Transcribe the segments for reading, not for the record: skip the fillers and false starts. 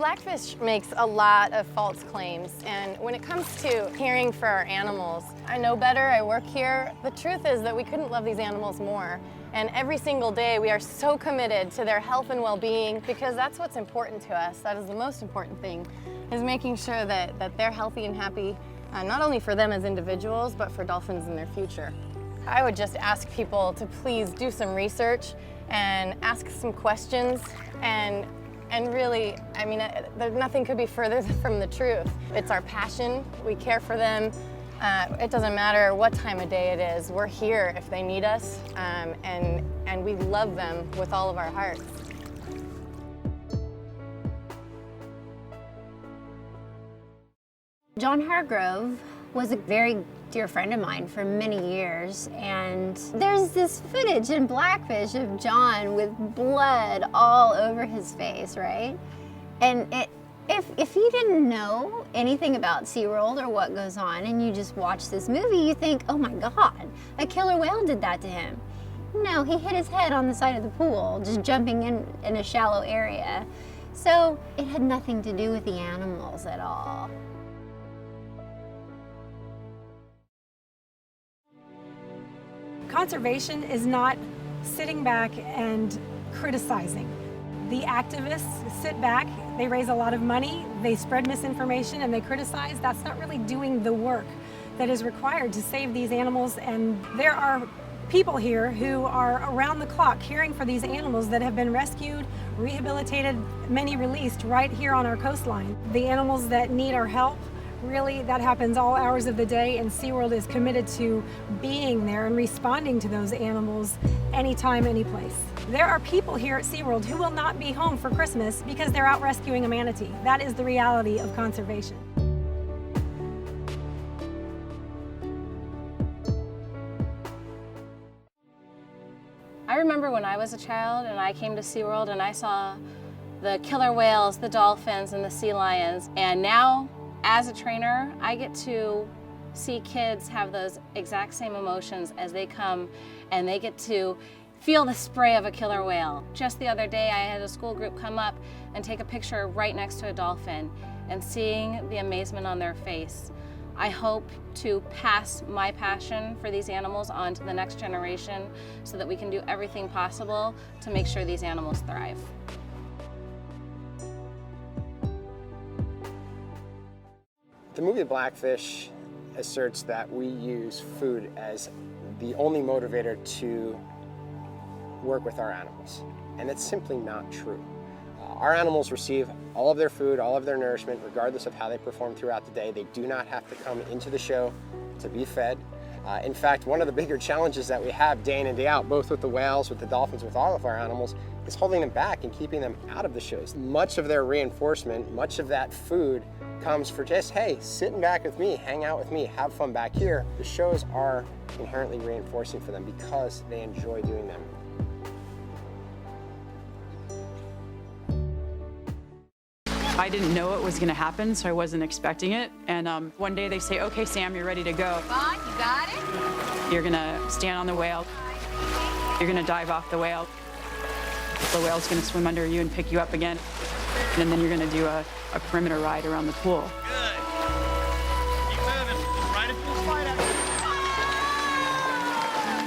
Blackfish makes a lot of false claims, and when it comes to caring for our animals, I know better, I work here. The truth is that we couldn't love these animals more, and every single day we are so committed to their health and well-being because that's what's important to us. That is the most important thing, is making sure that they're healthy and happy, not only for them as individuals, but for dolphins in their future. I would just ask people to please do some research and ask some questions and really, I mean, nothing could be further from the truth. It's our passion, we care for them. It doesn't matter what time of day it is, we're here if they need us, and we love them with all of our hearts. John Hargrove was a very dear friend of mine for many years, and there's this footage in Blackfish of John with blood all over his face, right? And if you didn't know anything about SeaWorld or what goes on and you just watch this movie, you think, oh my God, a killer whale did that to him. No, he hit his head on the side of the pool, just jumping in a shallow area. So it had nothing to do with the animals at all. Conservation is not sitting back and criticizing. The activists sit back, they raise a lot of money, they spread misinformation, and they criticize. That's not really doing the work that is required to save these animals. And there are people here who are around the clock caring for these animals that have been rescued, rehabilitated, many released right here on our coastline. The animals that need our help, really, that happens all hours of the day, and SeaWorld is committed to being there and responding to those animals anytime, any place. There are people here at SeaWorld who will not be home for Christmas because they're out rescuing a manatee. That is the reality of conservation. I remember when I was a child and I came to SeaWorld and I saw the killer whales, the dolphins, and the sea lions, and now, as a trainer, I get to see kids have those exact same emotions as they come and they get to feel the spray of a killer whale. Just the other day, I had a school group come up and take a picture right next to a dolphin, and seeing the amazement on their face. I hope to pass my passion for these animals on to the next generation so that we can do everything possible to make sure these animals thrive. The movie Blackfish asserts that we use food as the only motivator to work with our animals, and it's simply not true. Our animals receive all of their food, all of their nourishment, regardless of how they perform throughout the day. They do not have to come into the show to be fed. In fact, one of the bigger challenges that we have day in and day out, both with the whales, with the dolphins, with all of our animals, is holding them back and keeping them out of the shows. Much of their reinforcement, much of that food comes for just, hey, sitting back with me, hang out with me, have fun back here. The shows are inherently reinforcing for them because they enjoy doing them. I didn't know it was going to happen, so I wasn't expecting it. And one day they say, okay, Sam, you're ready to go. Come on, you got it. You're going to stand on the whale. You're going to dive off the whale. The whale's going to swim under you and pick you up again. And then you're going to do a perimeter ride around the pool. Good. Keep moving. Right at full flight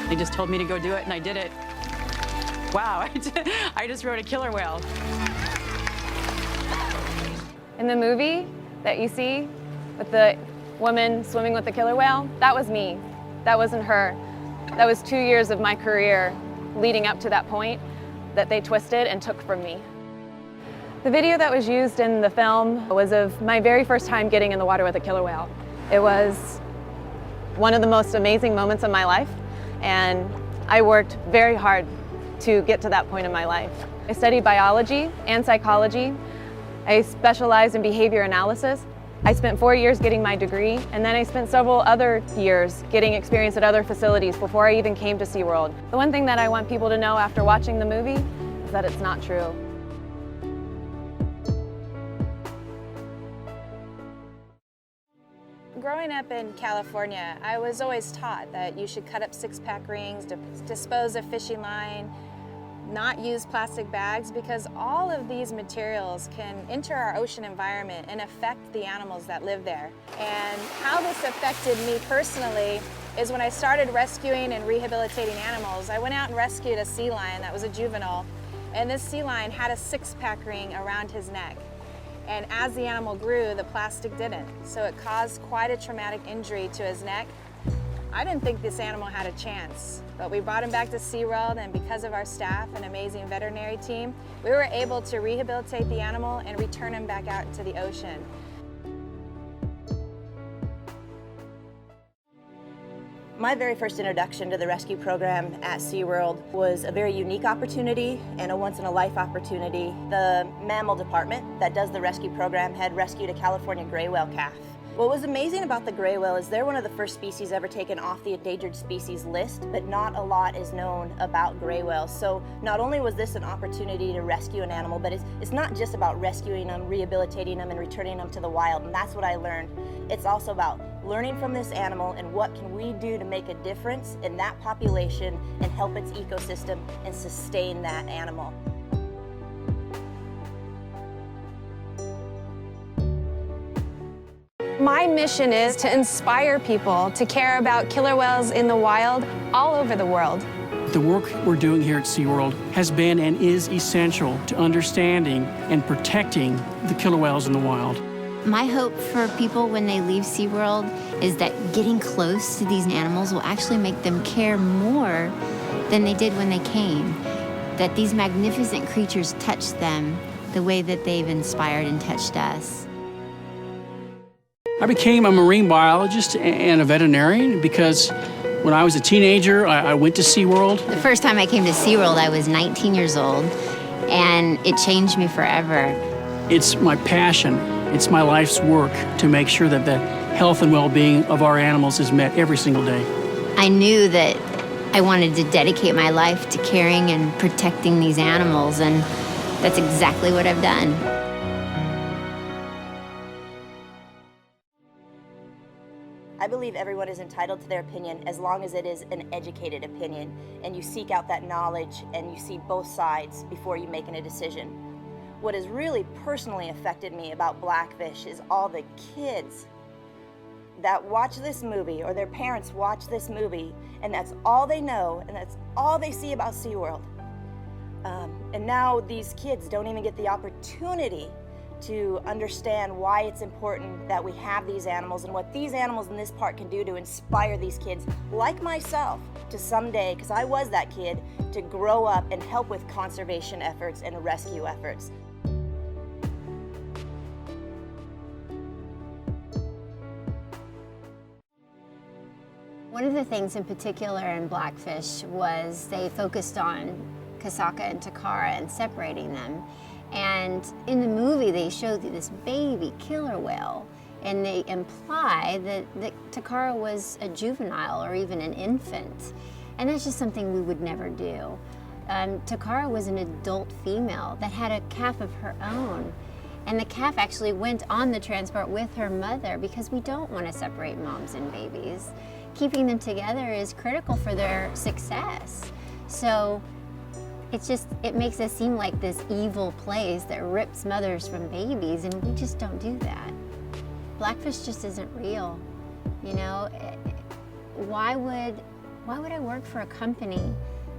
out. They just told me to go do it, and I did it. Wow, I just rode a killer whale. In the movie that you see with the woman swimming with the killer whale, that was me. That wasn't her. That was 2 years of my career leading up to that point that they twisted and took from me. The video that was used in the film was of my very first time getting in the water with a killer whale. It was one of the most amazing moments of my life, and I worked very hard to get to that point in my life. I studied biology and psychology. I specialized in behavior analysis. I spent 4 years getting my degree, and then I spent several other years getting experience at other facilities before I even came to SeaWorld. The one thing that I want people to know after watching the movie is that it's not true. Growing up in California, I was always taught that you should cut up six-pack rings, dispose of fishing line, not use plastic bags because all of these materials can enter our ocean environment and affect the animals that live there. And how this affected me personally is when I started rescuing and rehabilitating animals. I went out and rescued a sea lion that was a juvenile, and this sea lion had a six-pack ring around his neck. And as the animal grew, the plastic didn't. So it caused quite a traumatic injury to his neck. I didn't think this animal had a chance, but we brought him back to SeaWorld, and because of our staff and amazing veterinary team, we were able to rehabilitate the animal and return him back out into the ocean. My very first introduction to the rescue program at SeaWorld was a very unique opportunity and a once-in-a-life opportunity. The mammal department that does the rescue program had rescued a California gray whale calf. What was amazing about the gray whale is they're one of the first species ever taken off the endangered species list, but not a lot is known about gray whales. So not only was this an opportunity to rescue an animal, but it's not just about rescuing them, rehabilitating them, and returning them to the wild, and that's what I learned. It's also about learning from this animal and what can we do to make a difference in that population and help its ecosystem and sustain that animal. My mission is to inspire people to care about killer whales in the wild all over the world. The work we're doing here at SeaWorld has been and is essential to understanding and protecting the killer whales in the wild. My hope for people when they leave SeaWorld is that getting close to these animals will actually make them care more than they did when they came. That these magnificent creatures touch them the way that they've inspired and touched us. I became a marine biologist and a veterinarian because when I was a teenager, I went to SeaWorld. The first time I came to SeaWorld, I was 19 years old, and it changed me forever. It's my passion. It's my life's work to make sure that the health and well-being of our animals is met every single day. I knew that I wanted to dedicate my life to caring and protecting these animals, and that's exactly what I've done. I believe everyone is entitled to their opinion as long as it is an educated opinion and you seek out that knowledge and you see both sides before you make a decision. What has really personally affected me about Blackfish is all the kids that watch this movie or their parents watch this movie and that's all they know and that's all they see about SeaWorld. And now these kids don't even get the opportunity to understand why it's important that we have these animals and what these animals in this park can do to inspire these kids, like myself, to someday, because I was that kid, to grow up and help with conservation efforts and rescue efforts. One of the things in particular in Blackfish was they focused on Kasaka and Takara and separating them. And in the movie, they showed this baby killer whale, and they imply that Takara was a juvenile or even an infant. And that's just something we would never do. Takara was an adult female that had a calf of her own. And the calf actually went on the transport with her mother because we don't want to separate moms and babies. Keeping them together is critical for their success. So it makes us seem like this evil place that rips mothers from babies, and we just don't do that. Blackfish just isn't real, you know? Why would I work for a company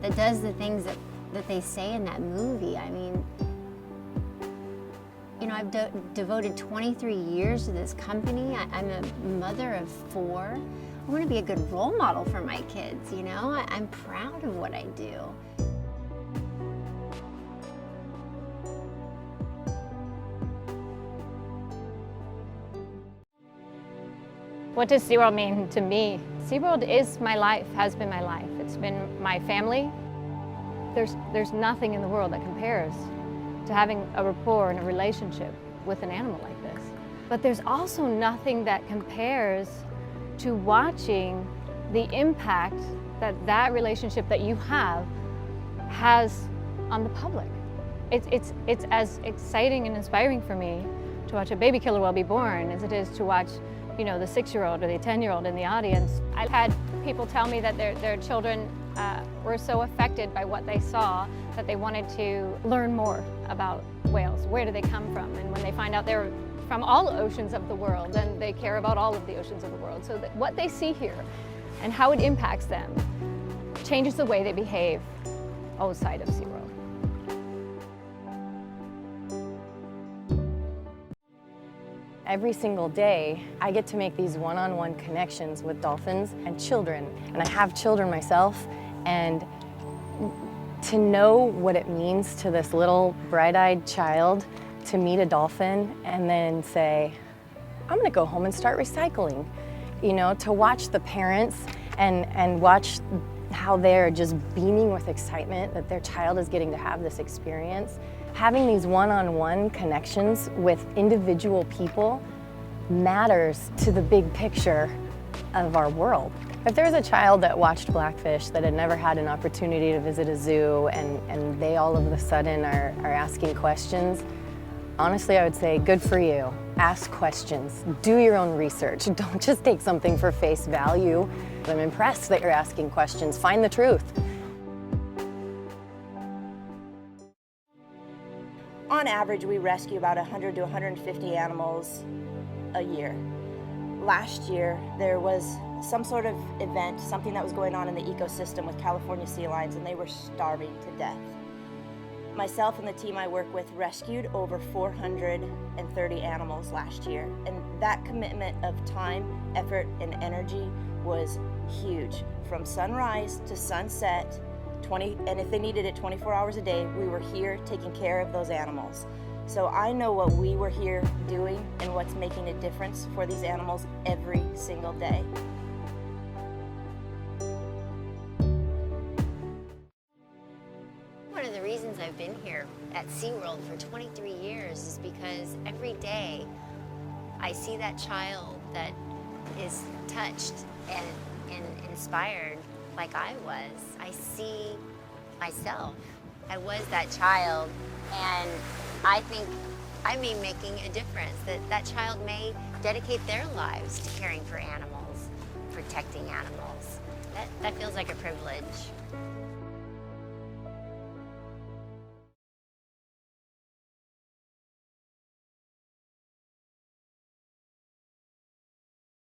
that does the things that they say in that movie? I mean, you know, I've devoted 23 years to this company. I'm a mother of 4. I want to be a good role model for my kids, you know? I'm proud of what I do. What does SeaWorld mean to me? SeaWorld is my life, has been my life. It's been my family. There's nothing in the world that compares to having a rapport and a relationship with an animal like this. But there's also nothing that compares to watching the impact that relationship that you have has on the public. It's as exciting and inspiring for me to watch a baby killer whale be born as it is to watch, you know, the 6-year-old or the 10-year-old in the audience. I've had people tell me that their children were so affected by what they saw that they wanted to learn more about whales. Where do they come from? And when they find out they're from all oceans of the world, and they care about all of the oceans of the world. So that what they see here and how it impacts them changes the way they behave outside of SeaWorld. Every single day, I get to make these one-on-one connections with dolphins and children. And I have children myself, and to know what it means to this little bright-eyed child to meet a dolphin and then say, I'm gonna go home and start recycling. You know, to watch the parents and watch how they're just beaming with excitement that their child is getting to have this experience. Having these one-on-one connections with individual people matters to the big picture of our world. If there's a child that watched Blackfish that had never had an opportunity to visit a zoo and they all of a sudden are asking questions, honestly, I would say, good for you. Ask questions, do your own research. Don't just take something for face value. I'm impressed that you're asking questions. Find the truth. On average, we rescue about 100 to 150 animals a year. Last year, there was some sort of event, something that was going on in the ecosystem with California sea lions, and they were starving to death. Myself and the team I work with rescued over 430 animals last year, and that commitment of time, effort, and energy was huge. From sunrise to sunset, and if they needed it 24 hours a day, we were here taking care of those animals. So I know what we were here doing and what's making a difference for these animals every single day. One of the reasons I've been here at SeaWorld for 23 years is because every day I see that child that is touched and inspired like I was. I see myself. I was that child, and I think I may be making a difference, that child may dedicate their lives to caring for animals, protecting animals. That feels like a privilege.